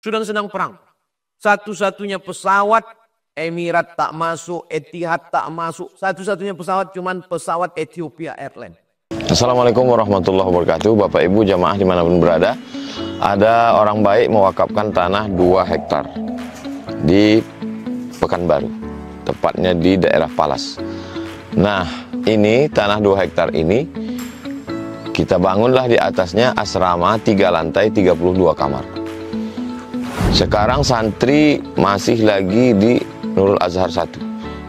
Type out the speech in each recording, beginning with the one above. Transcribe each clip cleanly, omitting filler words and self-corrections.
sedang perang. Satu-satunya pesawat Emirat tak masuk, Etihad tak masuk. Satu-satunya pesawat cuman pesawat Ethiopia Airlines. Assalamualaikum warahmatullahi wabarakatuh. Bapak Ibu jamaah dimanapun berada, ada orang baik mewakafkan tanah 2 hektar di Pekanbaru, tepatnya di daerah Palas. Nah, ini tanah 2 hektar ini kita bangunlah di atasnya asrama 3 lantai 32 kamar. Sekarang santri masih lagi di Nurul Azhar 1.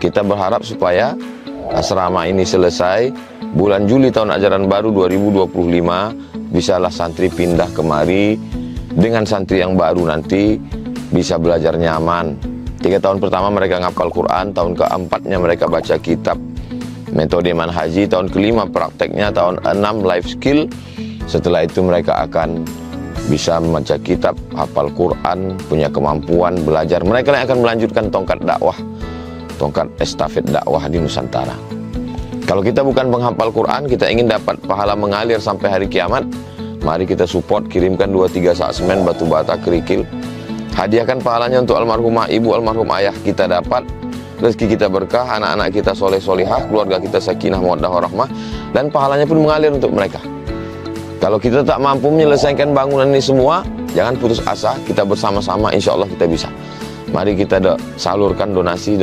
Kita berharap supaya asrama ini selesai bulan Juli tahun ajaran baru 2025, bisalah santri pindah kemari. Dengan santri yang baru nanti bisa belajar nyaman. 3 tahun pertama mereka ngapal Quran, tahun keempatnya mereka baca kitab metode manhaji, tahun kelima prakteknya, tahun 6 life skill. Setelah itu mereka akan bisa membaca kitab, hafal Quran, punya kemampuan belajar. Mereka yang akan melanjutkan tongkat dakwah, tongkat estafet dakwah di Nusantara. Kalau kita bukan penghafal Quran, kita ingin dapat pahala mengalir sampai hari kiamat, mari kita support, kirimkan 2-3 sak semen, batu bata, kerikil. Hadiahkan pahalanya untuk almarhumah ibu, almarhum ayah, kita dapat rezeki kita berkah, anak-anak kita soleh solihah, keluarga kita sakinah mawaddah warahmah, dan pahalanya pun mengalir untuk mereka. Kalau kita tak mampu menyelesaikan bangunan ini semua, jangan putus asa, kita bersama-sama insya Allah kita bisa. Mari kita salurkan donasi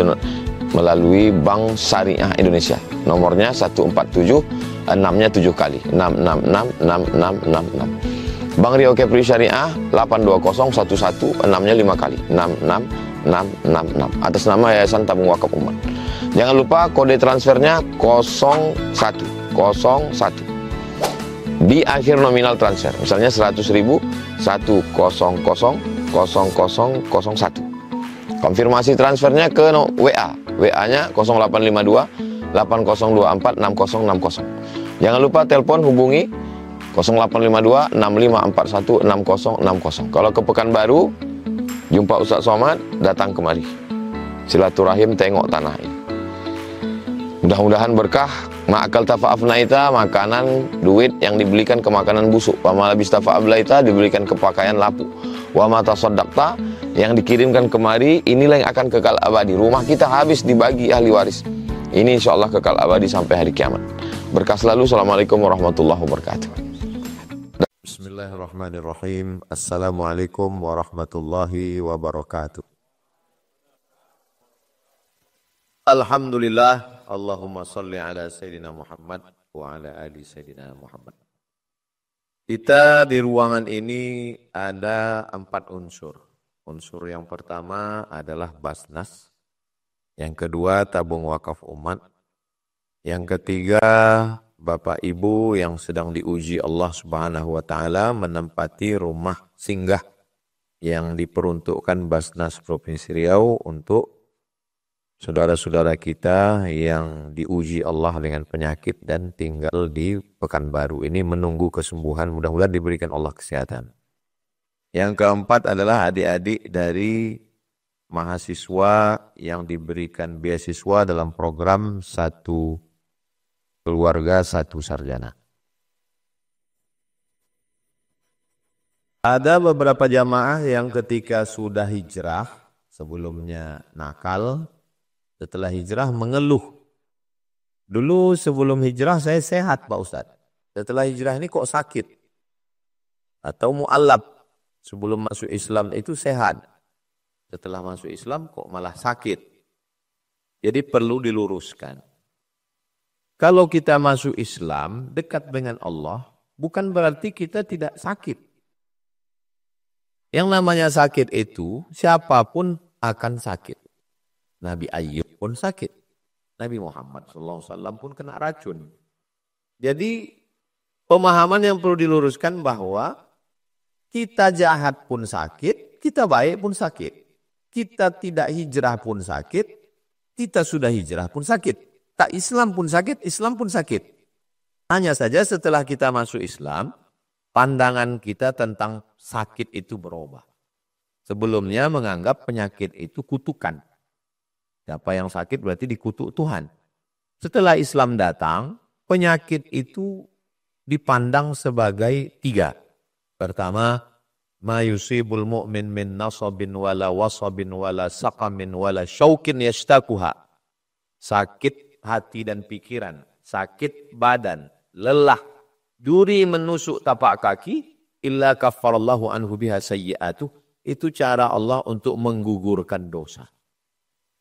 melalui Bank Syariah Indonesia. Nomornya 147, 6-nya 7 kali. 6666666. Bank Riau Kepri Syariah 82011, 6-nya 5 kali. 66666. Atas nama Yayasan Tabung Wakaf Umat. Jangan lupa kode transfernya 0101. Di akhir nominal transfer, misalnya 100.000, 1000001. Konfirmasi transfernya ke WA. WA-nya 0852 8024 6060. Jangan lupa telepon hubungi 0852 6541 6060. Kalau ke Pekanbaru, jumpa Ustaz Somad, datang kemari. Silaturahim tengok tanah ini. Mudah-mudahan berkah. Ma'akal tafa'afnaita, makanan, duit yang dibelikan ke makanan busuk. Wa malabis tafa'ablaita, dibelikan ke pakaian lapuk. Wa mata soddakta, yang dikirimkan kemari, inilah yang akan kekal abadi. Rumah kita habis dibagi ahli waris. Ini insya Allah kekal abadi sampai hari kiamat. Berkah selalu. Assalamualaikum warahmatullahi wabarakatuh. Bismillahirrahmanirrahim. Assalamualaikum warahmatullahi wabarakatuh. Alhamdulillah. Allahumma salli ala Sayyidina Muhammad wa ala ali Sayyidina Muhammad. Kita di ruangan ini ada 4 unsur. Unsur yang pertama adalah Basnas. Yang kedua tabung wakaf umat. Yang ketiga Bapak Ibu yang sedang diuji Allah Subhanahu wa taala menempati rumah singgah yang diperuntukkan Basnas Provinsi Riau untuk saudara-saudara kita yang diuji Allah dengan penyakit dan tinggal di Pekanbaru ini menunggu kesembuhan, mudah-mudahan diberikan Allah kesehatan. Yang keempat adalah adik-adik dari mahasiswa yang diberikan beasiswa dalam program 1 keluarga 1 sarjana. Ada beberapa jamaah yang ketika sudah hijrah, sebelumnya nakal, setelah hijrah mengeluh. Dulu sebelum hijrah saya sehat Pak Ustadz. Setelah hijrah ini kok sakit. Atau mu'allab. Sebelum masuk Islam itu sehat. Setelah masuk Islam kok malah sakit. Jadi perlu diluruskan. Kalau kita masuk Islam dekat dengan Allah, bukan berarti kita tidak sakit. Yang namanya sakit itu siapapun akan sakit. Nabi Ayyub pun sakit. Nabi Muhammad SAW pun kena racun. Jadi pemahaman yang perlu diluruskan bahwa kita jahat pun sakit, kita baik pun sakit. Kita tidak hijrah pun sakit, kita sudah hijrah pun sakit. Tak Islam pun sakit, Islam pun sakit. Hanya saja setelah kita masuk Islam, pandangan kita tentang sakit itu berubah. Sebelumnya menganggap penyakit itu kutukan. Siapa yang sakit berarti dikutuk Tuhan. Setelah Islam datang, penyakit itu dipandang sebagai 3. Pertama, Ma yusibul mu'min min nasabin wala wasabin wala saqamin wala syaukin yashtakuha. Sakit hati dan pikiran, sakit badan, lelah, duri menusuk tapak kaki, illa kaffarallahu anhu biha sayyi'atuh. Itu cara Allah untuk menggugurkan dosa.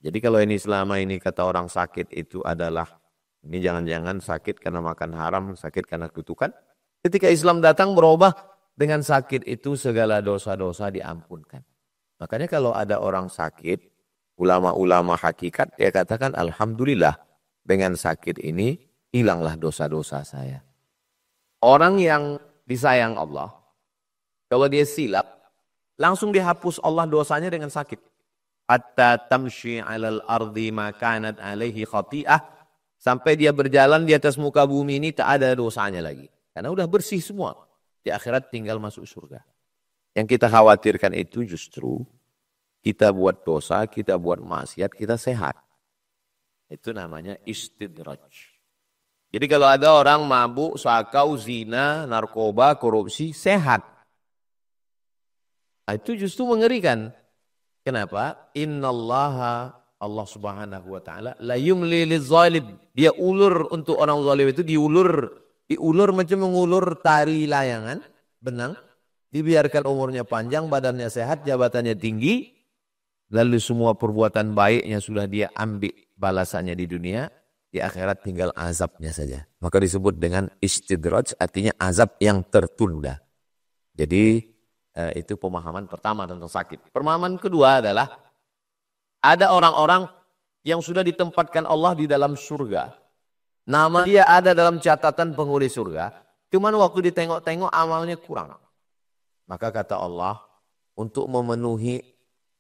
Jadi kalau ini selama ini kata orang sakit itu adalah, ini jangan-jangan sakit karena makan haram, sakit karena kutukan. Ketika Islam datang berubah, dengan sakit itu segala dosa-dosa diampunkan. Makanya kalau ada orang sakit, ulama-ulama hakikat, dia katakan alhamdulillah dengan sakit ini hilanglah dosa-dosa saya. Orang yang disayang Allah, kalau dia silap, langsung dihapus Allah dosanya dengan sakit. Hatta tamshi 'alal ardi ma kanat 'alaihi khati'ah, sampai dia berjalan di atas muka bumi ini tak ada dosanya lagi. Karena udah bersih semua. Di akhirat tinggal masuk surga. Yang kita khawatirkan itu justru kita buat dosa, kita buat maksiat, kita sehat. Itu namanya istidraj. Jadi kalau ada orang mabuk, sakau, zina, narkoba, korupsi, sehat. Itu justru mengerikan. Kenapa? Innallaha, Allah subhanahu wa ta'ala, la yumli lizalim. Dia ulur untuk orang zalim itu, diulur macam mengulur tari layangan, benang, dibiarkan umurnya panjang, badannya sehat, jabatannya tinggi, lalu semua perbuatan baiknya sudah dia ambil balasannya di dunia, di akhirat tinggal azabnya saja. Maka disebut dengan istidraj, artinya azab yang tertunda. Jadi itu pemahaman pertama tentang sakit. Pemahaman kedua adalah ada orang-orang yang sudah ditempatkan Allah di dalam surga. Nama dia ada dalam catatan penghuni surga. Cuman waktu ditengok-tengok amalnya kurang. Maka kata Allah, untuk memenuhi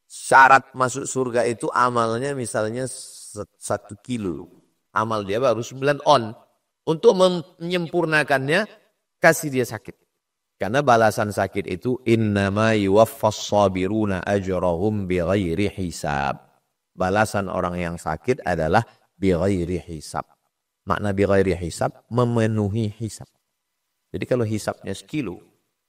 syarat masuk surga itu amalnya misalnya 1 kilo. Amal dia baru 9 on. Untuk menyempurnakannya, kasih dia sakit. Karena balasan sakit itu, innama yuwaffas sabiruna ajrahum bighairi hisab. Balasan orang yang sakit adalah bighairi hisab. Makna bighairi hisab, memenuhi hisab. Jadi kalau hisabnya 1 kilo,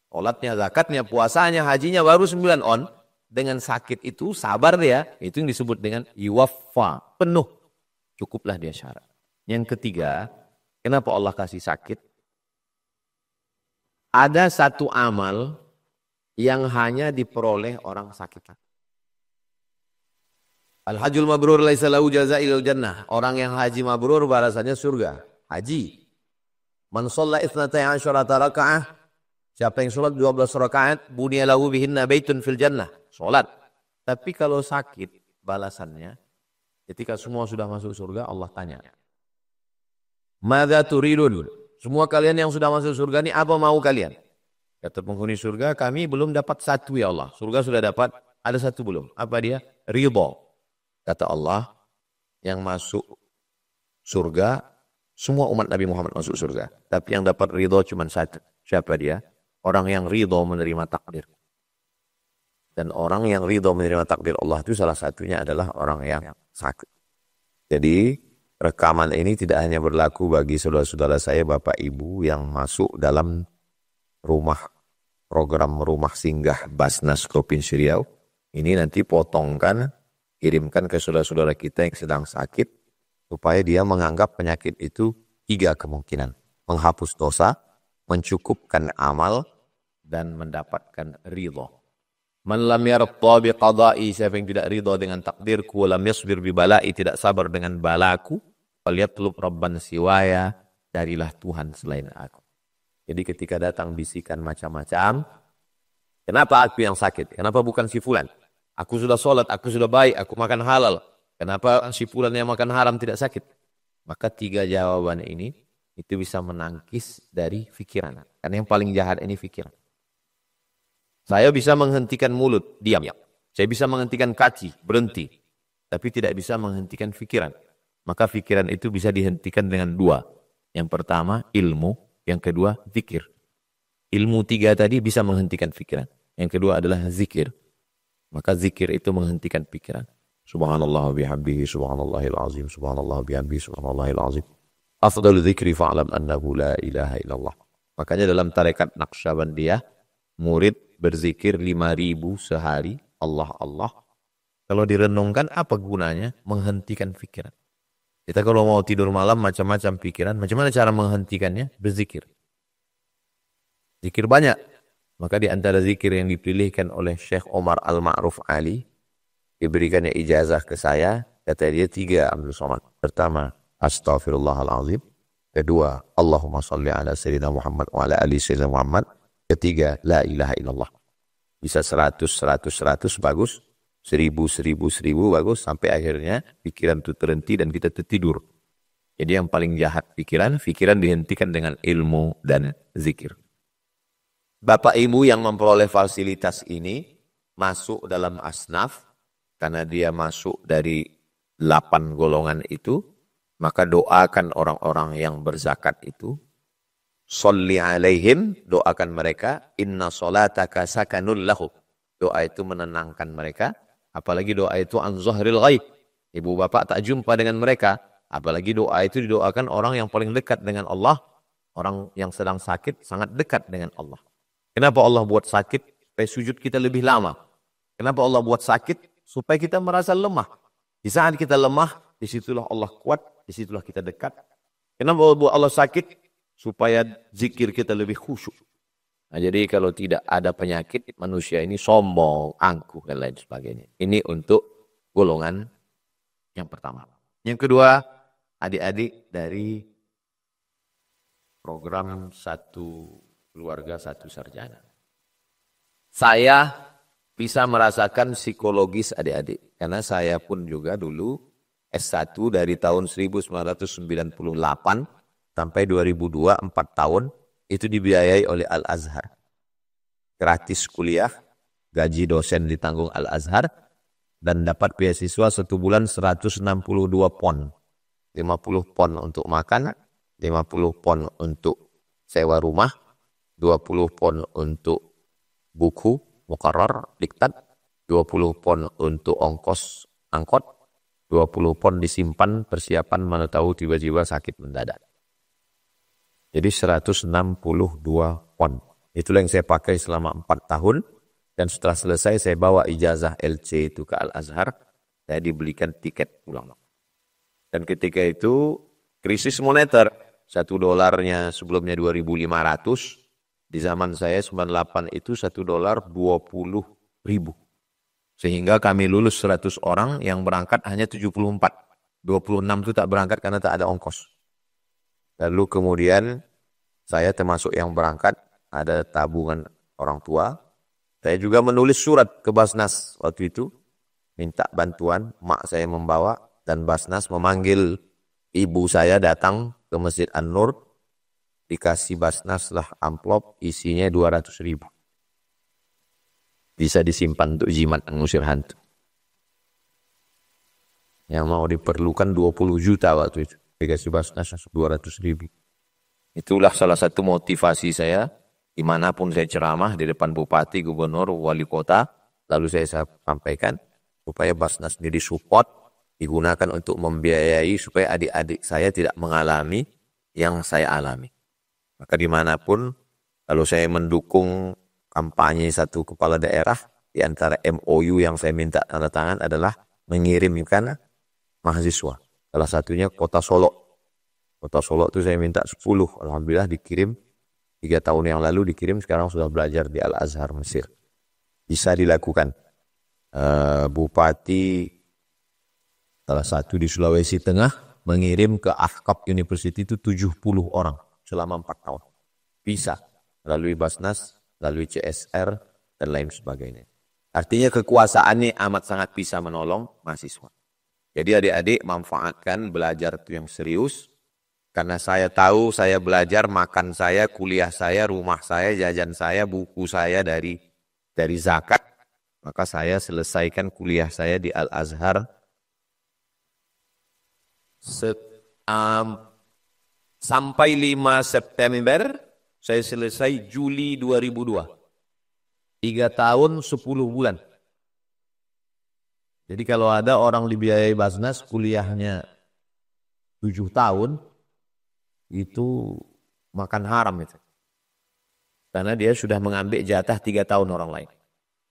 sholatnya, zakatnya, puasanya, hajinya baru 9 on, dengan sakit itu sabar dia, itu yang disebut dengan yuwaffa, penuh. Cukuplah dia syarat. Yang ketiga, kenapa Allah kasih sakit? Ada satu amal yang hanya diperoleh orang sakit. Al-hajjul mabrur laisa lahu jazaa'il jannah. Orang yang haji mabrur balasannya surga. Haji. Man shalla 12 raka'ah. Siapa yang sholat 12 rakaat, bunya lahu bihinna baitun fil jannah. Sholat. Tapi kalau sakit, balasannya ketika semua sudah masuk surga, Allah tanya. Madza turidun? Semua kalian yang sudah masuk surga ini apa mau kalian? Kata penghuni surga, kami belum dapat satu ya Allah. Surga sudah dapat, ada satu belum. Apa dia? Ridho. Kata Allah, yang masuk surga, semua umat Nabi Muhammad masuk surga. Tapi yang dapat ridho cuma satu. Siapa dia? Orang yang ridho menerima takdir. Dan orang yang ridho menerima takdir Allah itu salah satunya adalah orang yang sakit. Jadi rekaman ini tidak hanya berlaku bagi saudara-saudara saya, Bapak Ibu yang masuk dalam program rumah singgah Basnas Provinsi Riau. Ini nanti potongkan, kirimkan ke saudara-saudara kita yang sedang sakit, supaya dia menganggap penyakit itu 3 kemungkinan. Menghapus dosa, mencukupkan amal, dan mendapatkan ridho. Man lam yarda bi qada'i, siapa yang tidak ridho dengan takdirku, wa lam yasbir bi bala'i, tidak sabar dengan balaku, falyatlub rabban siwaya, carilah Tuhan selain aku. Jadi ketika datang bisikan macam-macam, kenapa aku yang sakit? Kenapa bukan si fulan? Aku sudah sholat, aku sudah baik, aku makan halal. Kenapa si fulan yang makan haram tidak sakit? Maka 3 jawaban ini itu bisa menangkis dari pikiran. Karena yang paling jahat ini pikiran. Saya bisa menghentikan mulut, diam. Saya bisa menghentikan kaki, berhenti. Tapi tidak bisa menghentikan pikiran. Maka pikiran itu bisa dihentikan dengan 2. Yang pertama, ilmu. Yang kedua, zikir. Ilmu 3 tadi bisa menghentikan pikiran. Yang kedua adalah zikir. Maka zikir itu menghentikan pikiran. Subhanallah bihamdihi, subhanallahil azim, subhanallah bihamdihi, subhanallahil azim. Afdalu dzikri fa'lam annahu la ilaha illallah. Makanya dalam tarekat Naqsyabandiyah murid berzikir 5.000 sehari, Allah Allah. Kalau direnungkan apa gunanya? Menghentikan pikiran. Kita kalau mau tidur malam macam-macam pikiran, bagaimana cara menghentikannya? Berzikir. Zikir banyak. Maka di antara zikir yang dipilihkan oleh Syekh Omar Al-Ma'ruf Ali, diberikannya ijazah ke saya, kata dia 3 Abdul Somad. Pertama, Astaghfirullahaladzim. Kedua, Allahumma salli ala Sayyidina Muhammad wa ala ali Sayyidina Muhammad. Ketiga, la ilaha illallah. Bisa 100, 100, 100 bagus. 1000, 1000, 1000 bagus. Sampai akhirnya pikiran itu terhenti dan kita tertidur. Jadi yang paling jahat pikiran dihentikan dengan ilmu dan zikir. Bapak Ibu yang memperoleh fasilitas ini masuk dalam asnaf karena dia masuk dari 8 golongan itu, maka doakan orang-orang yang berzakat itu. Sholli alaihim, doakan mereka, inna sholataka sakanul lahum. Doa itu menenangkan mereka, apalagi doa itu an zahril ghaib. Ibu bapak tak jumpa dengan mereka, apalagi doa itu didoakan orang yang paling dekat dengan Allah, orang yang sedang sakit sangat dekat dengan Allah. Kenapa Allah buat sakit? Supaya sujud kita lebih lama. Kenapa Allah buat sakit? Supaya kita merasa lemah. Di saat kita lemah, disitulah Allah kuat, disitulah kita dekat. Kenapa Allah buat Allah sakit? Supaya zikir kita lebih khusyuk. Nah, jadi kalau tidak ada penyakit, manusia ini sombong, angkuh, dan lain sebagainya. Ini untuk golongan yang pertama. Yang kedua, adik-adik dari program Satu Keluarga Satu Sarjana. Saya bisa merasakan psikologis adik-adik. Karena saya pun juga dulu S1 dari tahun 1998 sampai 2002, 4 tahun, itu dibiayai oleh Al-Azhar. Gratis kuliah, gaji dosen ditanggung Al-Azhar, dan dapat beasiswa 1 bulan 162 pon. 50 pon untuk makan, 50 pon untuk sewa rumah, 20 pon untuk buku, muqarrar, diktat, 20 pon untuk ongkos angkot, 20 pon disimpan persiapan mana tahu tiba-tiba sakit mendadak. Jadi 162 pon. Itulah yang saya pakai selama 4 tahun. Dan setelah selesai saya bawa ijazah LC itu ke Al-Azhar. Saya dibelikan tiket pulang. Dan ketika itu krisis moneter. $1 sebelumnya 2.500. Di zaman saya 98 itu $1 20.000. Sehingga kami lulus 100 orang yang berangkat hanya 74. 26 itu tak berangkat karena tak ada ongkos. Lalu kemudian saya termasuk yang berangkat, ada tabungan orang tua. Saya juga menulis surat ke Basnas waktu itu, minta bantuan, mak saya membawa, dan Basnas memanggil ibu saya datang ke Masjid An-Nur, dikasih Basnas lah amplop, isinya 200.000. Bisa disimpan untuk jimat ngusir hantu. Yang mau diperlukan 20 juta waktu itu. Dikasih Basnas 200.000. Itulah salah satu motivasi saya. Dimanapun saya ceramah, di depan bupati, gubernur, wali kota. Lalu saya sampaikan supaya Basnas ini disupport. Digunakan untuk membiayai supaya adik-adik saya tidak mengalami yang saya alami. Maka dimanapun, kalau saya mendukung kampanye satu kepala daerah, di antara MOU yang saya minta tanda tangan adalah mengirimkan mahasiswa. Salah satunya Kota Solo. Kota Solo itu saya minta 10. Alhamdulillah dikirim. 3 tahun yang lalu dikirim, sekarang sudah belajar di Al-Azhar Mesir. Bisa dilakukan. Bupati salah satu di Sulawesi Tengah mengirim ke Ahqaf University itu 70 orang selama 4 tahun. Bisa. Melalui Basnas, melalui CSR, dan lain sebagainya. Artinya kekuasaannya amat sangat bisa menolong mahasiswa. Jadi adik-adik manfaatkan belajar itu yang serius. Karena saya tahu saya belajar, makan saya, kuliah saya, rumah saya, jajan saya, buku saya dari zakat. Maka saya selesaikan kuliah saya di Al-Azhar. Sampai 5 September, saya selesai Juli 2002. 3 tahun 10 bulan. Jadi kalau ada orang dibiayai Basnas kuliahnya 7 tahun, itu makan haram itu. Karena dia sudah mengambil jatah 3 tahun orang lain.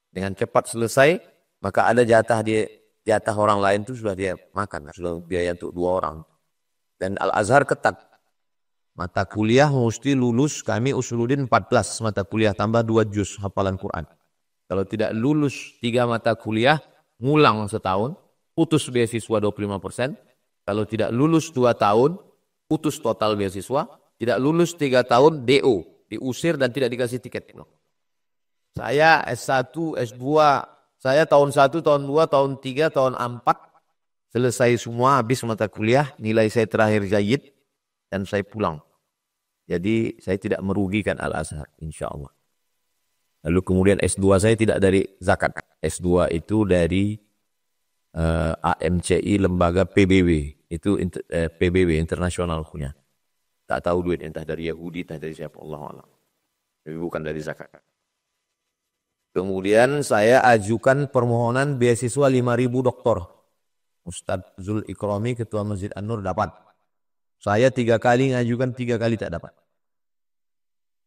Dengan cepat selesai, maka ada jatah orang lain itu sudah dia makan. Sudah biaya untuk 2 orang. Dan Al-Azhar ketat. Mata kuliah mesti lulus, kami Usuluddin 14 mata kuliah tambah 2 juz hafalan Quran. Kalau tidak lulus 3 mata kuliah, ngulang setahun, putus beasiswa 25%. Kalau tidak lulus 2 tahun, putus total beasiswa. Tidak lulus 3 tahun, DO. Diusir dan tidak dikasih tiket. Saya S1, S2, saya tahun 1, tahun 2, tahun 3, tahun 4. Selesai semua, habis mata kuliah, nilai saya terakhir jayyid, dan saya pulang. Jadi saya tidak merugikan Al-Azhar, insya Allah. Lalu kemudian S2 saya tidak dari zakat. S2 itu dari AMCI, lembaga PBB. Itu PBB, internasional punya. Tak tahu duit entah dari Yahudi, entah dari siapa, Allah. Tapi bukan dari zakat. Kemudian saya ajukan permohonan beasiswa 5.000 doktor. Ustadz Zul Ikrami, Ketua Masjid An-Nur dapat. Saya 3 kali ngajukan, 3 kali tak dapat.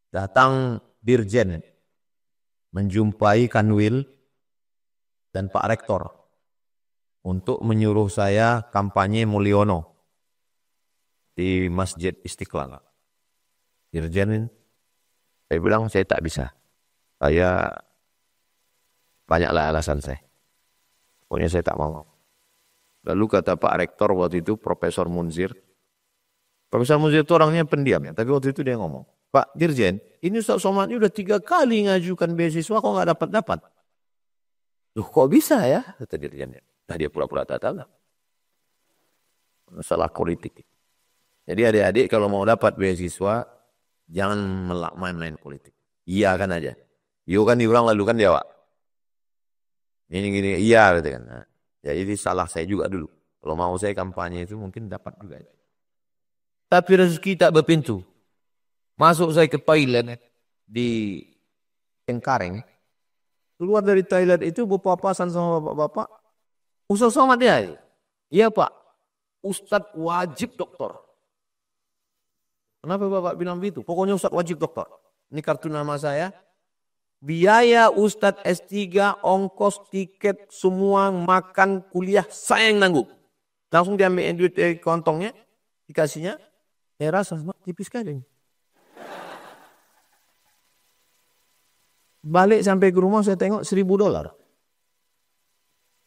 Datang Dirjen, menjumpai Kanwil dan Pak Rektor untuk menyuruh saya kampanye Mulyono di Masjid Istiqlal. Dirjen, saya bilang saya tak bisa. Saya banyaklah alasan saya. Pokoknya saya tak mau. Lalu kata Pak Rektor waktu itu, Profesor Munzir. Profesor Munzir itu orangnya pendiam ya, tapi waktu itu dia ngomong, Pak Dirjen, ini Ustaz Somad ini udah 3 kali ngajukan beasiswa kok nggak dapat-dapat. Loh kok bisa ya? Kata Dirjen. Nah dia pura-pura tak tahu. Masalah politik. Jadi adik-adik kalau mau dapat beasiswa, jangan main-main politik. Iya kan aja. Yo kan diulang lalu kan jawab. Ini gini, iya gitu kan. Nah, jadi salah saya juga dulu. Kalau mau saya kampanye itu mungkin dapat juga. Tapi rezeki tak berpintu. Masuk saya ke Thailand di Cengkareng. Keluar dari Thailand itu berpapasan sama bapak-bapak. Ustaz Somad ya? Iya Pak. Ustadz wajib doktor. Kenapa Bapak bilang begitu? Pokoknya Ustadz wajib doktor. Ini kartu nama saya. Biaya Ustadz S3, ongkos, tiket, semua makan, kuliah, saya yang nanggung. Langsung diambil duit dari kantongnya, dikasihnya. Saya rasa tipis sekali. Balik sampai ke rumah saya tengok $1.000.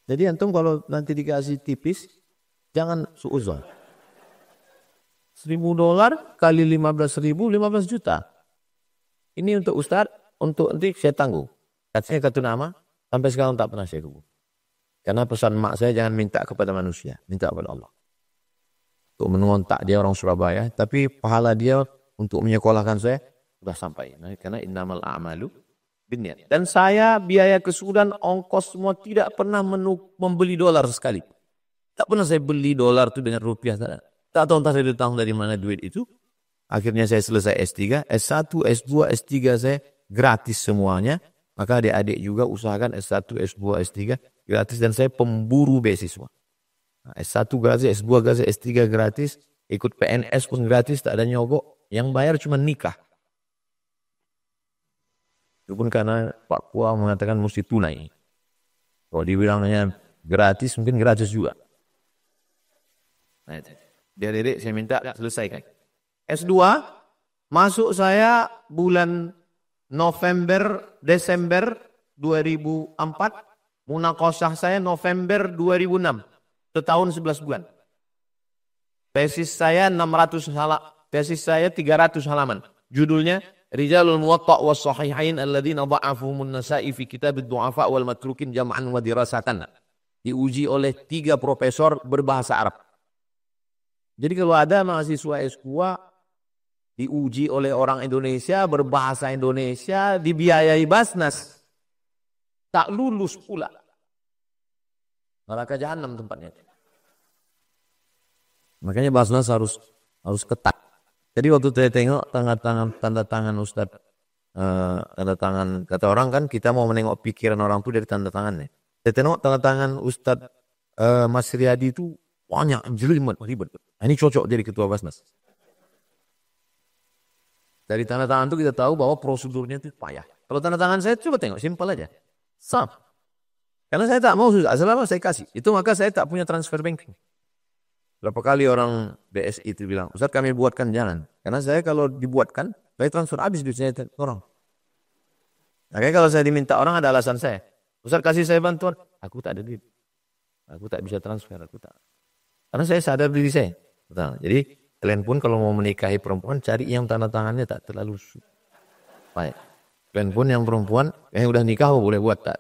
Jadi antum kalau nanti dikasih tipis, jangan suuzon. $1.000 kali 15.000, 15 juta. Ini untuk Ustadz, untuk nanti saya tanggung. Katanya kartu nama, sampai sekarang tak pernah saya hubung. Karena pesan mak saya jangan minta kepada manusia, minta kepada Allah. Untuk mengontak dia orang Surabaya, tapi pahala dia untuk menyekolahkan saya sudah sampai. Nah, karena innamal a'malu binniat. Dan saya biaya ke Sudan, ongkos semua tidak pernah membeli dolar sekali. Tak pernah saya beli dolar itu dengan rupiah. Tak tahu entah saya datang dari mana duit itu. Akhirnya saya selesai S3, S1, S2, S3 saya gratis semuanya. Maka adik-adik juga usahakan S1, S2, S3 gratis. Dan saya pemburu beasiswa. Nah, S1 gratis, S2 gratis, S3 gratis. Ikut PNS pun gratis, tak ada nyogok. Yang bayar cuma nikah. Itu pun karena Pak Kua mengatakan mesti tunai. Kalau dibilangnya gratis, mungkin gratis juga. Nah, dia adik saya minta selesaikan. S2 masuk saya bulan Desember 2004. Munaqashah saya November 2006. Setahun 11 bulan. Tesis saya 300 halaman. Judulnya Rijalul Muwatta' was Sahihain alladzina dha'afuhumun Nasa'i fi kitab ad-du'afa wal matrukin jam'an wa dirasatan. Diuji oleh 3 profesor berbahasa Arab. Jadi kalau ada mahasiswa S2 diuji oleh orang Indonesia, berbahasa Indonesia, dibiayai Basnas, tak lulus pula. Neraka jahanam tempatnya. Makanya Basnas harus ketat. Jadi waktu saya tengok tanda tangan Ustadz, tanda tangan, kata orang kan kita mau menengok pikiran orang itu dari tanda tangannya. Saya tengok tanda tangan Ustadz Mas Riyadi itu banyak, jelimet, ribet. Ini cocok jadi ketua Basnas. Dari tanda tangan itu kita tahu bahwa prosedurnya itu payah. Kalau tanda tangan saya coba tengok, simpel aja. Sam. Karena saya tak mau susah, selama saya kasih. Itu maka saya tak punya transfer banking. Berapa kali orang BSI itu bilang, Ustaz kami buatkan, jangan. Karena saya kalau dibuatkan, saya transfer habis duit saya ke orang. Makanya kalau saya diminta orang ada alasan saya. Ustaz kasih saya bantuan, aku tak ada duit. Aku tak bisa transfer, aku tak. Karena saya sadar diri saya. Betul. Jadi kalian pun kalau mau menikahi perempuan, cari yang tanda tangannya tak terlalu baik. Kalian pun yang perempuan, yang udah nikah boleh buat tak.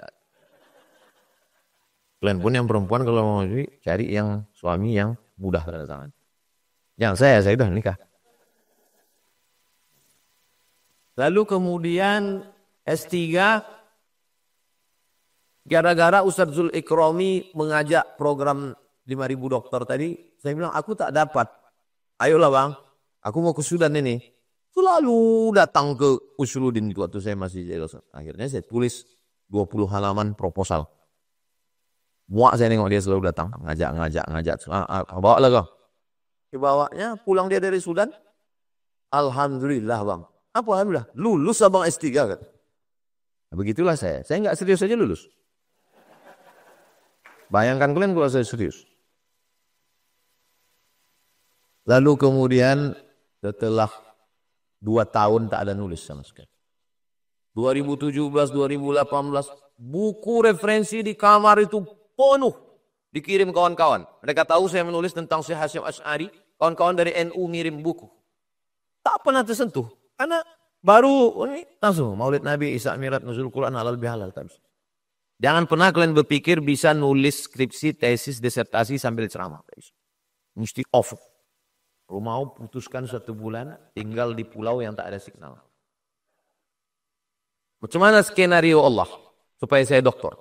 Kalian pun yang perempuan kalau mau cari yang suami yang mudah tanda tangan. Yang saya udah nikah. Lalu kemudian S3, gara-gara Ustadz Zul Ikrami mengajak program 5.000 dokter tadi, saya bilang aku tak dapat. Ayolah bang, aku mau ke Sudan ini. Selalu datang ke Usuluddin waktu saya masih jadi dosen. Akhirnya saya tulis 20 halaman proposal. Muak saya nengok dia selalu datang, ngajak. Bawa lah kau. Dibawanya, pulang dia dari Sudan. Alhamdulillah bang. Apa alhamdulillah? Lulus abang S3 kan. Nah, begitulah saya. Saya nggak serius aja lulus. Bayangkan kalian kalau saya serius. Lalu kemudian setelah 2 tahun tak ada nulis sama sekali. 2017, 2018, buku referensi di kamar itu penuh. Dikirim kawan-kawan. Mereka tahu saya menulis tentang Syekh Hasyim Asy'ari. Kawan-kawan dari NU ngirim buku. Tak pernah tersentuh. Karena baru ini langsung Maulid Nabi, Isra Mi'raj, Nuzul Quran, halal bihalal. Jangan pernah kalian berpikir bisa nulis skripsi, tesis, disertasi sambil ceramah. Mesti off. Kalau mau putuskan 1 bulan, tinggal di pulau yang tak ada signal. Macam mana skenario Allah supaya saya doktor?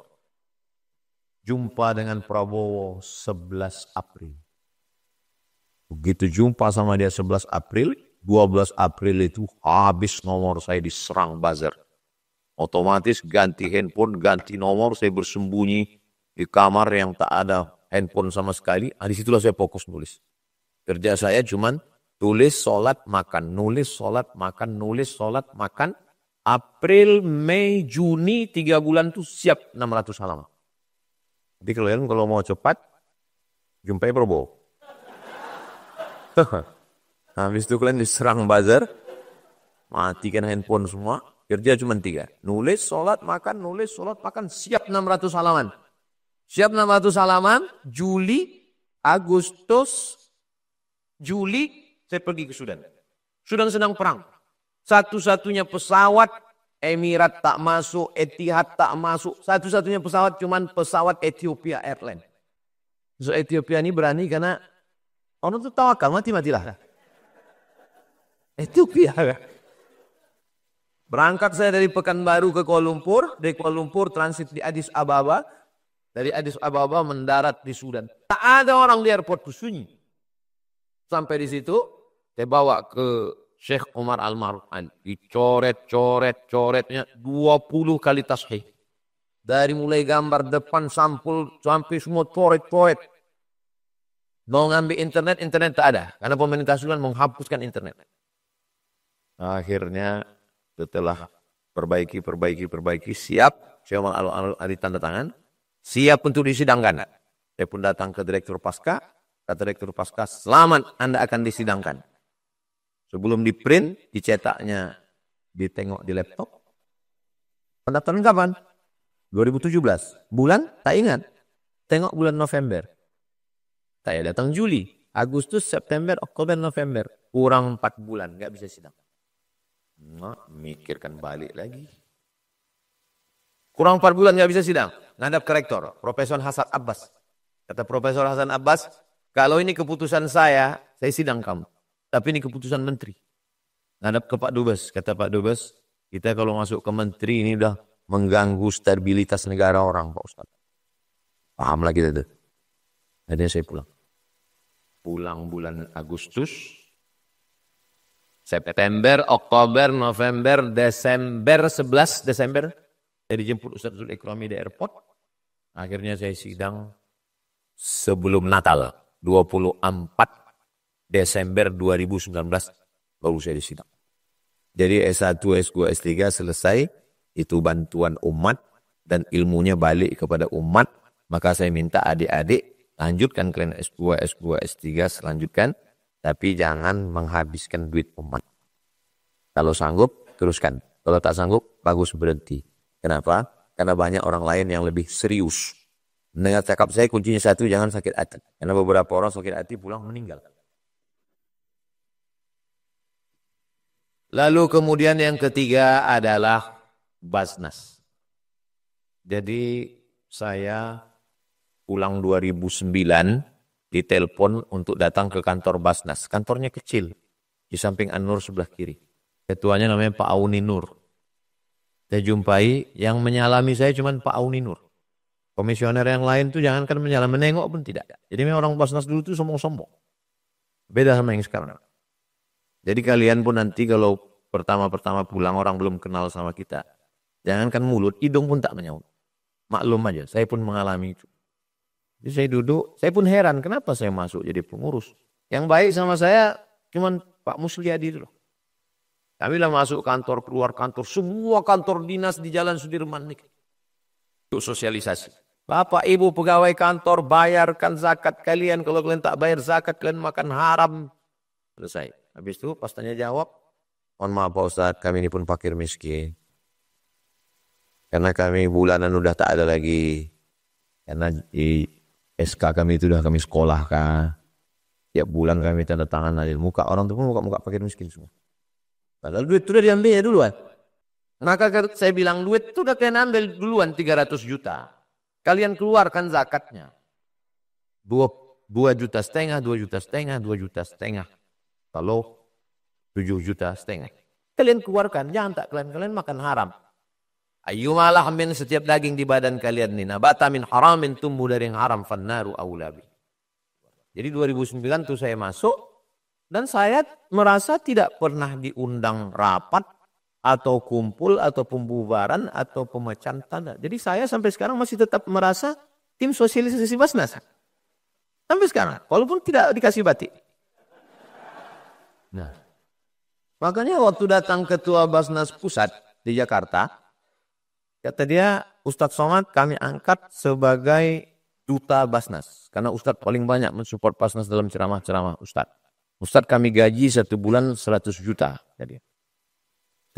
Jumpa dengan Prabowo 11 April. Begitu jumpa sama dia 11 April, 12 April itu habis nomor saya diserang buzzer. Otomatis ganti handphone, ganti nomor, saya bersembunyi di kamar yang tak ada handphone sama sekali. Di situlah saya fokus nulis. Kerja saya cuman tulis, sholat, makan. Nulis, sholat, makan. Nulis, sholat, makan. April, Mei, Juni, 3 bulan itu siap 600 halaman. Jadi kalian kalau mau cepat, jumpai Prabowo. Habis itu kalian diserang buzzer, matikan handphone semua, kerja cuma 3. Nulis, sholat, makan, nulis, sholat, makan, siap 600 halaman. Siap 600 halaman, Juli, Agustus, Juli, saya pergi ke Sudan. Sudan sedang perang. Satu-satunya pesawat, Emirat tak masuk, Etihad tak masuk. Satu-satunya pesawat cuman pesawat Ethiopia Airlines. So Ethiopia ini berani karena orang itu tawakal, mati-matilah. Ethiopia. Berangkat saya dari Pekanbaru ke Kuala Lumpur. Dari Kuala Lumpur transit di Addis Ababa. Dari Addis Ababa mendarat di Sudan. Tak ada orang di airport, sunyi. Sampai di situ, saya bawa ke Syekh Umar Al-Maruf. Dicoret-coretnya 20 kali tashih. Dari mulai gambar depan, sampul, sampai semua coret-coret. Mau ngambil internet, internet tak ada. Karena pemerintah Sudan menghapuskan internet. Akhirnya setelah perbaiki, siap. Syekh Umar Al-Maruf tanda tangan. Siap untuk disidangkan. Saya pun datang ke Direktur Pasca. Kata Direktur Pasca, selamat Anda akan disidangkan. Sebelum di print, dicetaknya, ditengok di laptop. Pendaftaran kapan? 2017. Bulan? Tak ingat. Tengok bulan November. Saya datang Juli, Agustus, September, Oktober, November. Kurang 4 bulan, nggak bisa sidang. Mikirkan balik lagi. Kurang 4 bulan nggak bisa sidang. Ngadap ke rektor, Profesor Hasan Abbas. Kata Profesor Hasan Abbas, kalau ini keputusan saya sidang kamu. Tapi ini keputusan menteri. Ngadap ke Pak Dubes. Kata Pak Dubes, kita kalau masuk ke menteri ini udah mengganggu stabilitas negara orang, Pak Ustaz. Pahamlah kita tuh. Akhirnya saya pulang. Pulang bulan Agustus, September, Oktober, November, Desember, 11 Desember. Saya dijemput Ustaz Zul Ikrami di airport. Akhirnya saya sidang sebelum Natal. 24 Desember 2019 baru saya disidang. Jadi S1, S2, S3 selesai, itu bantuan umat dan ilmunya balik kepada umat. Maka saya minta adik-adik, lanjutkan kalian S2, S2, S3, selanjutkan. Tapi jangan menghabiskan duit umat. Kalau sanggup, teruskan. Kalau tak sanggup, bagus berhenti. Kenapa? Karena banyak orang lain yang lebih serius. Mendengar cakap saya, kuncinya satu, jangan sakit hati. Karena beberapa orang sakit hati pulang meninggal. Lalu kemudian yang ketiga adalah Basnas. Jadi saya pulang 2009 ditelepon untuk datang ke kantor Basnas. Kantornya kecil di samping An-Nur sebelah kiri. Ketuanya namanya Pak Auni Nur. Saya jumpai yang menyalami saya cuma Pak Auni Nur. Komisioner yang lain tuh jangankan menyalami, menengok pun tidak. Jadi memang orang Basnas dulu tuh sombong-sombong. Beda sama yang sekarang. Jadi kalian pun nanti kalau pertama-pertama pulang orang belum kenal sama kita. Jangankan mulut, hidung pun tak menyaut. Maklum aja, saya pun mengalami itu. Jadi saya duduk, saya pun heran kenapa saya masuk jadi pengurus. Yang baik sama saya cuman Pak Musliadi itu loh. Kami lah masuk kantor, keluar kantor, semua kantor dinas di Jalan Sudirman nih. Untuk sosialisasi. Bapak Ibu pegawai kantor bayarkan zakat kalian. Kalau kalian tak bayar zakat kalian makan haram. Selesai. Habis itu pas tanya jawab. Mohon maaf Pak Ustadz, kami ini pun fakir miskin. Karena kami bulanan udah tak ada lagi. Karena di SK kami itu udah kami sekolahkan. Tiap bulan kami tanda tangan adil muka. Orang itu pun muka-muka fakir miskin semua. Padahal duit itu udah diambil duluan. Maka saya bilang duit itu udah kalian ambil duluan 300 juta. Kalian keluarkan zakatnya. 2,5 juta, 2,5 juta. Kalau 7,5 juta. Kalian keluarkan, jangan tak kalian makan haram. Ayyumalah min setiap daging di badan kalian ini. Nabata min haramin tumbuh dari yang haram. Fannaru awlabi. Jadi 2009 tuh saya masuk. Dan saya merasa tidak pernah diundang rapat. Atau kumpul, atau pembubaran, atau pemecahan tanda. Jadi saya sampai sekarang masih tetap merasa tim sosialisasi Basnas. Sampai sekarang, walaupun tidak dikasih batik. Nah, makanya waktu datang ketua Basnas pusat di Jakarta, kata dia, Ustadz Somad kami angkat sebagai duta Basnas. Karena Ustadz paling banyak mensupport Basnas dalam ceramah-ceramah Ustadz. Ustadz kami gaji 1 bulan 100 juta. Jadi,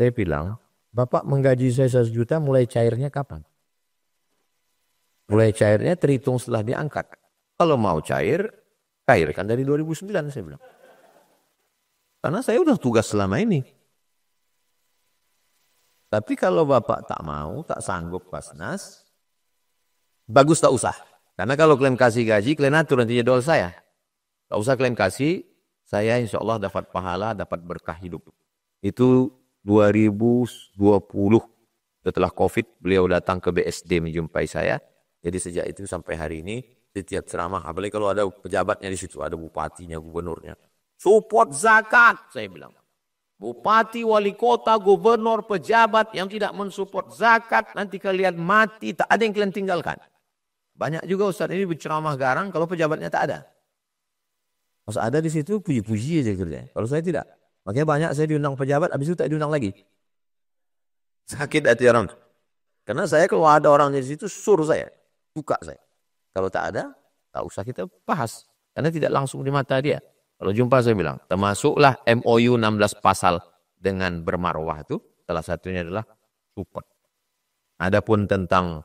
saya bilang, Bapak menggaji saya 100 juta mulai cairnya kapan? Mulai cairnya terhitung setelah diangkat. Kalau mau cairkan dari 2009 saya bilang. Karena saya udah tugas selama ini. Tapi kalau Bapak tak mau, tak sanggup Basnas, bagus tak usah. Karena kalau kalian kasih gaji, kalian atur nantinya doa saya. Tak usah kalian kasih, saya insya Allah dapat pahala, dapat berkah hidup. Itu 2020 setelah COVID beliau datang ke BSD menjumpai saya. Jadi sejak itu sampai hari ini setiap ceramah, apalagi kalau ada pejabatnya di situ, ada bupatinya, gubernurnya, support zakat, saya bilang. Bupati, wali kota, gubernur, pejabat yang tidak mensupport zakat, nanti kalian mati, tak ada yang kalian tinggalkan. Banyak juga Ustaz ini berceramah garang kalau pejabatnya tak ada. Pas ada di situ puji-puji aja kerjanya. Kalau saya tidak. Makanya banyak saya diundang pejabat, habis itu tak diundang lagi. Sakit hati orang. Karena saya kalau ada orang di situ, suruh saya. Buka saya. Kalau tak ada, tak usah kita bahas. Karena tidak langsung di mata dia. Kalau jumpa saya bilang, termasuklah MOU 16 pasal dengan bermarwah itu. Salah satunya adalah support. Adapun tentang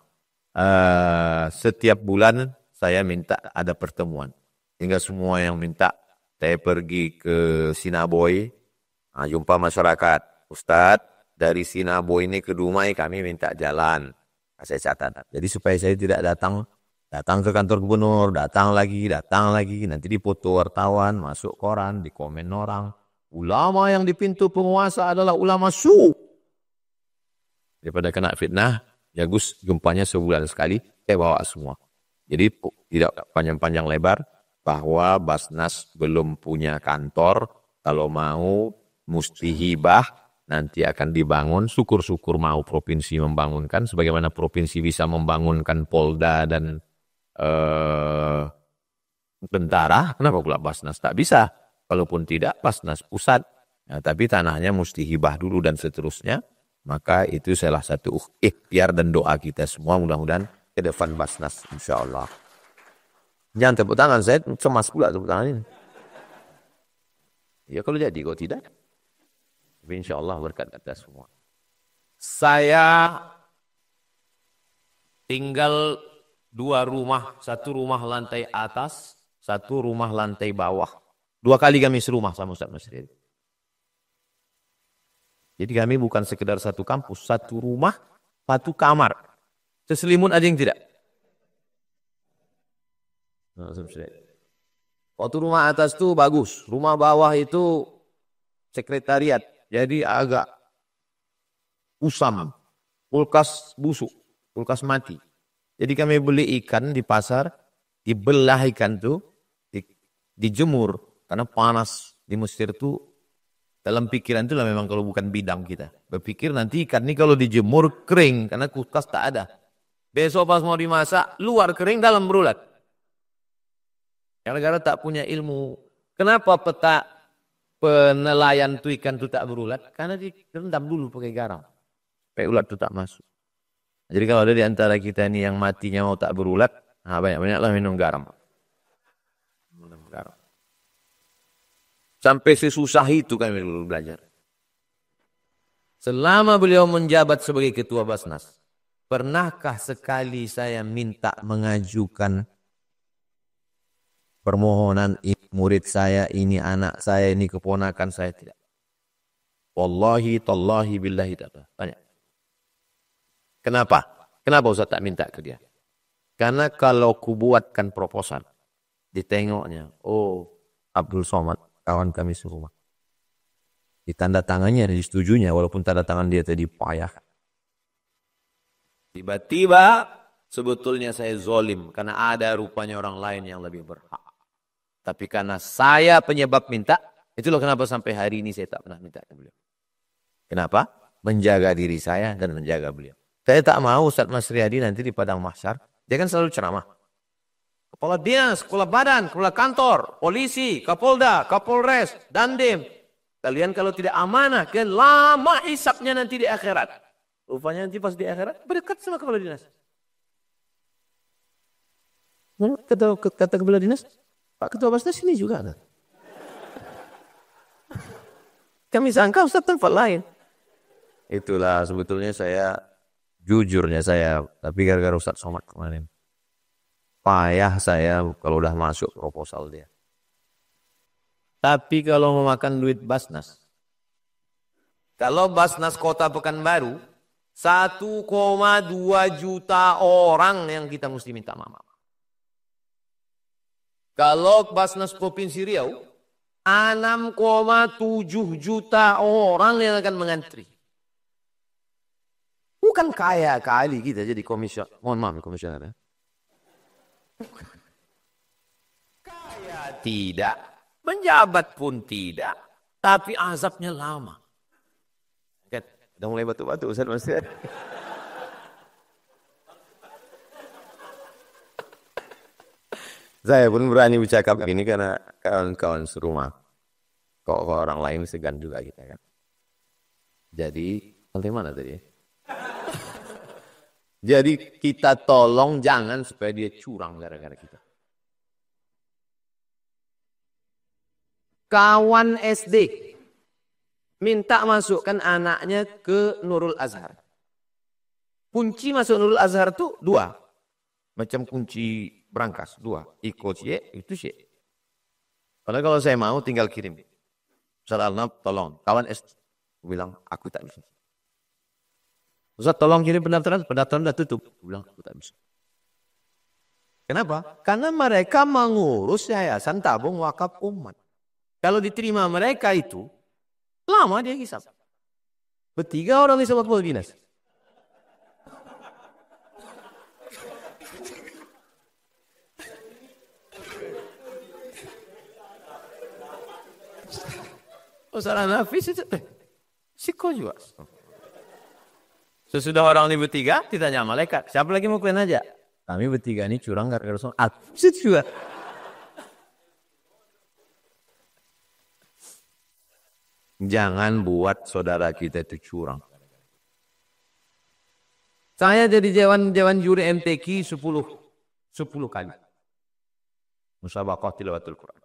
setiap bulan saya minta ada pertemuan. Hingga semua yang minta saya pergi ke Sinaboy. Jumpa masyarakat. Ustadz, dari Sinaboy ini ke Dumai kami minta jalan. Saya catat. Jadi supaya saya tidak datang ke kantor gubernur, datang lagi. Nanti dipoto wartawan, masuk koran, di komen orang. Ulama yang di pintu penguasa adalah ulama su. Daripada kena fitnah, bagus jumpanya sebulan sekali, saya bawa semua. Jadi tidak panjang-panjang lebar, bahwa Basnas belum punya kantor, kalau mau mesti hibah, nanti akan dibangun, syukur-syukur mau provinsi membangunkan, sebagaimana provinsi bisa membangunkan Polda dan tentara, kenapa pula Basnas tak bisa? Kalaupun tidak, Basnas pusat Nah, tapi tanahnya mesti hibah dulu dan seterusnya. Maka itu salah satu ikhtiar dan doa kita semua. Mudah-mudahan ke depan Basnas, insya Allah. Jangan tepuk tangan, saya cemas pula tepuk tangan ini. Ya kalau jadi, kalau tidak. Tapi insya Allah berkat kita semua. Saya tinggal 2 rumah. 1 rumah lantai atas, 1 rumah lantai bawah. 2 kali kami serumah sama Ustaz Masri. Jadi kami bukan sekedar 1 kampus, 1 rumah, 1 kamar. Seselimut ada yang tidak. Waktu rumah atas tuh bagus, rumah bawah itu sekretariat. Jadi agak usam, kulkas busuk, kulkas mati. Jadi kami beli ikan di pasar, dibelah ikan tuh, dijemur. Karena panas di Mesir tuh, dalam pikiran itu lah memang kalau bukan bidang kita. Berpikir nanti ikan ini kalau dijemur kering, karena kulkas tak ada. Besok pas mau dimasak, luar kering, dalam berulat. Gara-gara tak punya ilmu. Kenapa penelayan tuh ikan itu tak berulat? Karena direndam dulu pakai garam. Supaya ulat itu tak masuk. Jadi kalau ada di antara kita ini yang matinya mau tak berulat, nah banyak-banyaklah minum garam. Minum garam. Sampai sesusah itu kami dulu belajar. Selama beliau menjabat sebagai ketua Basnas, pernahkah sekali saya minta mengajukan permohonan ini murid saya, ini anak saya, ini keponakan saya? Tidak. Wallahi, tallahi, billahi, ta'ala. Tanya. Kenapa? Kenapa Ustaz tak minta ke dia? Karena kalau ku buatkan proposal, ditengoknya, oh Abdul Somad, kawan kami serumah. Ditanda tangannya, disetujunya, walaupun tanda tangan dia tadi payah. Tiba-tiba sebetulnya saya zolim, karena ada rupanya orang lain yang lebih berhak. Tapi karena saya penyebab minta, itulah kenapa sampai hari ini saya tak pernah minta ke beliau. Kenapa? Menjaga diri saya dan menjaga beliau. Saya tak mau Ustaz Mas Riyadi nanti di padang mahsyar, dia kan selalu ceramah. Kepala dinas, kepala badan, kepala kantor, polisi, kapolda, kapolres, dandim. Kalian kalau tidak amanah, kalian lama hisapnya nanti di akhirat. Rupanya nanti pas di akhirat, berdekat sama kepala dinas. Kata kepala dinas, Pak Ketua Basnas ini juga ada. Kami sangka Ustaz tempat lain. Itulah sebetulnya jujurnya saya, tapi gara-gara Ustaz Somad kemarin. Payah saya kalau udah masuk proposal dia. Tapi kalau mau makan duit Basnas, kalau Basnas Kota Pekanbaru, 1,2 juta orang yang kita mesti minta maaf. Kalau Basnas Provinsi Riau, 6,7 juta orang yang akan mengantri. Bukan kaya kali kita jadi komisioner. Mohon maaf komisioner. Kaya tidak. Menjabat pun tidak. Tapi azabnya lama. Udah mulai batu-batu Ustaz Masri. Saya pun berani bercakap ini karena kawan-kawan serumah. Kok orang lain segan juga kita kan. Jadi, nanti mana tadi? Jadi kita tolong jangan supaya dia curang gara-gara kita. Kawan SD minta masukkan anaknya ke Nurul Azhar. Kunci masuk Nurul Azhar itu 2. Macam kunci berangkas 2. Ikut itu sih. Padahal kalau saya mau tinggal kirim. Ustaz Al-Nab tolong. Kawan SD bilang aku tak bisa. Ustaz tolong kirim pendaftaran sudah tutup. Aku bilang aku tak bisa. Kenapa? Karena mereka mengurus yayasan tabung wakaf umat. Kalau diterima mereka itu, lama dia hisap. Bertiga orang hisap wakaf dinas. Ustaz Nafis itu, siko juga. Sesudah orang ini bertiga, ditanya malaikat, siapa lagi mau kalian aja? Kami bertiga ini curang gara-gara soal. Itu juga. Jangan buat saudara kita itu curang. Saya jadi dewan juri MTQ 10 kali. Musabaqah tilawatul Quran.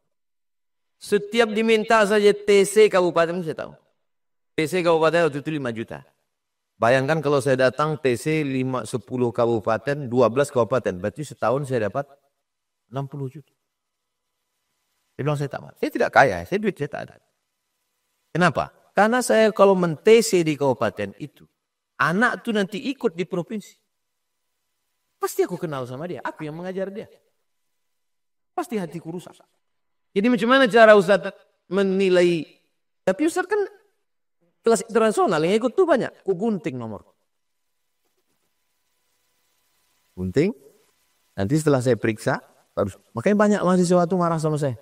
Setiap diminta saja TC kabupaten saya tahu. TC kabupaten waktu itu 5 juta. Bayangkan kalau saya datang TC 10 kabupaten, 12 kabupaten. Berarti setahun saya dapat 60 juta. Dia bilang saya tak mau. Saya tidak kaya, duit saya tak ada. Kenapa? Karena saya kalau men-TC di kabupaten itu, anak tuh nanti ikut di provinsi. Pasti aku kenal sama dia, aku yang mengajar dia. Pasti hatiku rusak. Jadi macam mana cara Ustaz menilai? Tapi Ustaz kan kelas internasional yang ikut tuh banyak. Ku gunting nomor. Gunting. Nanti setelah saya periksa, makanya banyak mahasiswa tuh marah sama saya.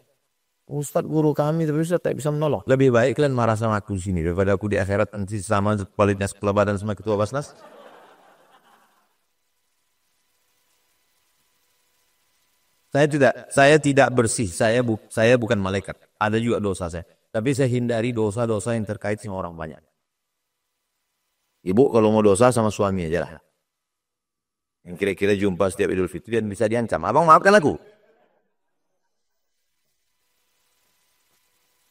Ustaz guru kami, tapi Ustaz tak bisa menolong. Lebih baik kalian marah sama aku di sini daripada aku di akhirat nanti sama kualitas kepala badan sama ketua Basnas. Saya tidak bersih. Saya bukan malaikat. Ada juga dosa saya. Tapi saya hindari dosa-dosa yang terkait sama orang banyak. Ibu kalau mau dosa sama suami aja lah. Yang kira-kira jumpa setiap Idul Fitri dan bisa diancam. Abang maafkan aku.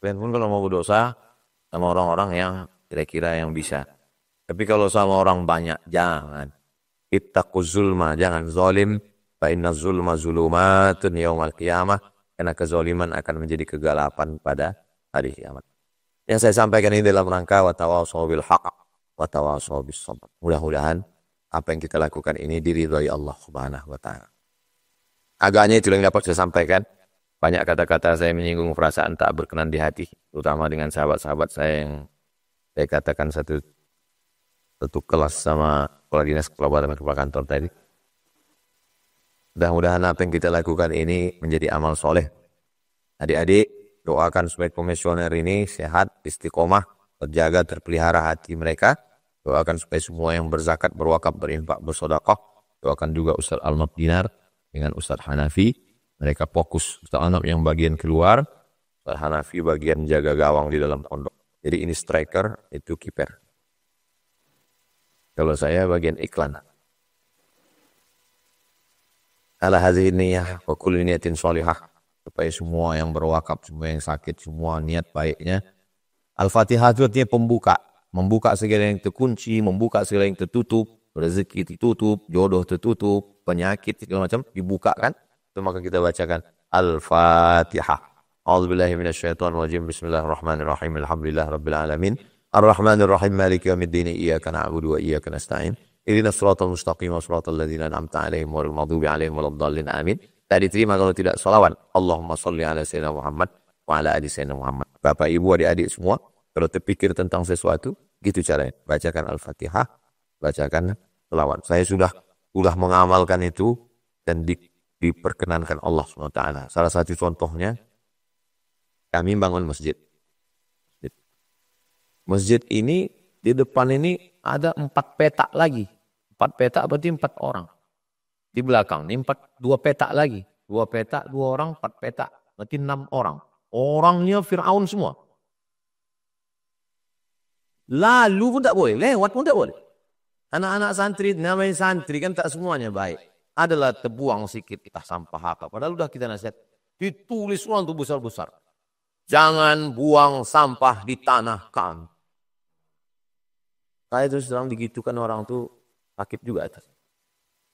Kalian pun kalau mau dosa sama orang-orang yang kira-kira yang bisa. Tapi kalau sama orang banyak, jangan. Ittaquz zulma, jangan zalim. Fa inna zulma zulumatun yaumal qiyamah. Karena kezaliman akan menjadi kegelapan pada hari kiamat. Yang saya sampaikan ini dalam rangka wa tawassaw bil haqq wa tawassaw bis sabr. Mudah-mudahan apa yang kita lakukan ini diridhai Allah Subhanahu wa taala. Agaknya itu yang dapat saya sampaikan. Banyak kata-kata saya menyinggung perasaan tak berkenan di hati, terutama dengan sahabat-sahabat saya yang saya katakan satu kelas sama kepala dinas, kepala badan, kepala kantor tadi. Mudah-mudahan apa yang kita lakukan ini menjadi amal soleh. Adik-adik, doakan supaya komisioner ini sehat, istiqomah, terjaga, terpelihara hati mereka. Doakan supaya semua yang berzakat, berwakaf, berinfak, bersedekah. Doakan juga Ustaz Almab Dinar dengan Ustaz Hanafi. Mereka fokus. Ustaz Almab yang bagian keluar, Ustaz Hanafi bagian jaga gawang di dalam pondok. Jadi ini striker, itu kiper. Kalau saya bagian iklan. Ala hadhihi niyyah wa kulli niyatin shalihah, supaya semua yang berwakaf, semua yang sakit, semua niat baiknya. Al-Fatihah itu artinya pembuka, membuka segala yang terkunci, membuka segala yang tertutup, rezeki tertutup, jodoh tertutup, penyakit segala macam dibuka kan? Itu maka kita bacakan Al-Fatihah. A'udzubillahi minasyaitonir rajim. Bismillahirrahmanirrahim. Alhamdulillahirabbil alamin. Arrahmanirrahim. Maliki yaumiddin. Iyyaka na'budu wa iyyaka nasta'in. Ihdinas siratal mustaqim siratal ladzina an'amta 'alaihim ghairil maghdubi 'alaihim waladdallin. Amin. Tak diterima kalau tidak salawat. Allahumma shalli ala sayyidina Muhammad wa ala ali sayyidina Muhammad. Bapak, Ibu, adik-adik semua, kalau terpikir tentang sesuatu, gitu caranya. Bacakan Al-Fatihah, bacakan salawat. Saya sudah mengamalkan itu dan diperkenankan Allah SWT. Salah satu contohnya, kami bangun masjid. Masjid ini, di depan ini ada 4 petak lagi. 4 petak berarti 4 orang. Di belakang ini 2 petak lagi. 2 petak, 2 orang, 4 petak. Berarti 6 orang. Orangnya Fir'aun semua. Lalu pun tak boleh, lewat pun tak boleh. Anak-anak santri, namanya santri kan tak semuanya baik. Adalah terbuang sikit kita sampah apa. Padahal udah kita nasihat. Ditulis ulang tuh besar-besar. Jangan buang sampah di tanah kami. Saya terus terang digitukan orang tuh sakit juga atas.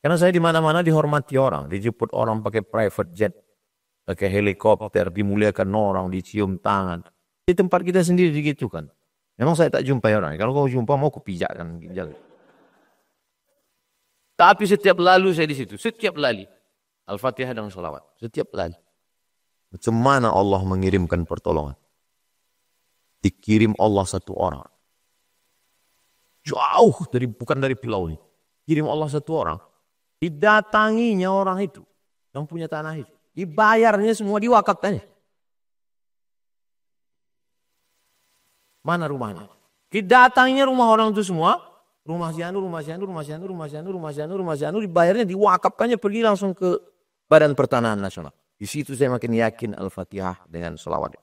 Karena saya di mana-mana dihormati orang, dijemput orang pakai private jet, pakai helikopter, dimuliakan orang, dicium tangan. Di tempat kita sendiri digitukan. Memang saya tak jumpai orang. Kalau kau jumpa mau kupijakkan. Tapi setiap lalu saya di situ, setiap lali Al-Fatihah dan salawat, setiap lali. Macam mana Allah mengirimkan pertolongan? Dikirim Allah satu orang. Jauh bukan dari pulau ini. Kirim Allah satu orang. Didatanginya orang itu. Yang punya tanah itu. Dibayarnya semua diwakafkannya. Mana rumahnya? Didatanginya rumah orang itu semua. Rumah si anu, rumah si anu, rumah si anu, rumah si anu, rumah si anu, rumah si anu. Dibayarnya, diwakafkannya, pergi langsung ke Badan Pertanahan Nasional. Di situ saya makin yakin Al-Fatihah dengan selawat.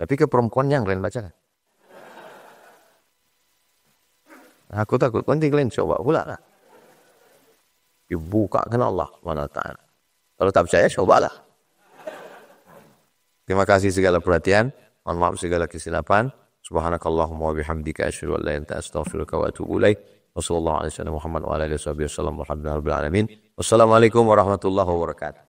Tapi ke perempuan yang kalian bacakan. Aku takut, nanti kalian coba pula lah. Dibukakan Allah SWT. Kalau tak percaya, cobalah. Terima kasih segala perhatian. Mohon maaf segala kesilapan. Subhanakallahumma wa bihamdika asyhadu an la ilaha illa anta astaghfiruka wa atubu ilaik. Wassallallahu alaihi wasallam Muhammad wa ala alihi wasallam. Wassalamualaikum warahmatullahi wabarakatuh.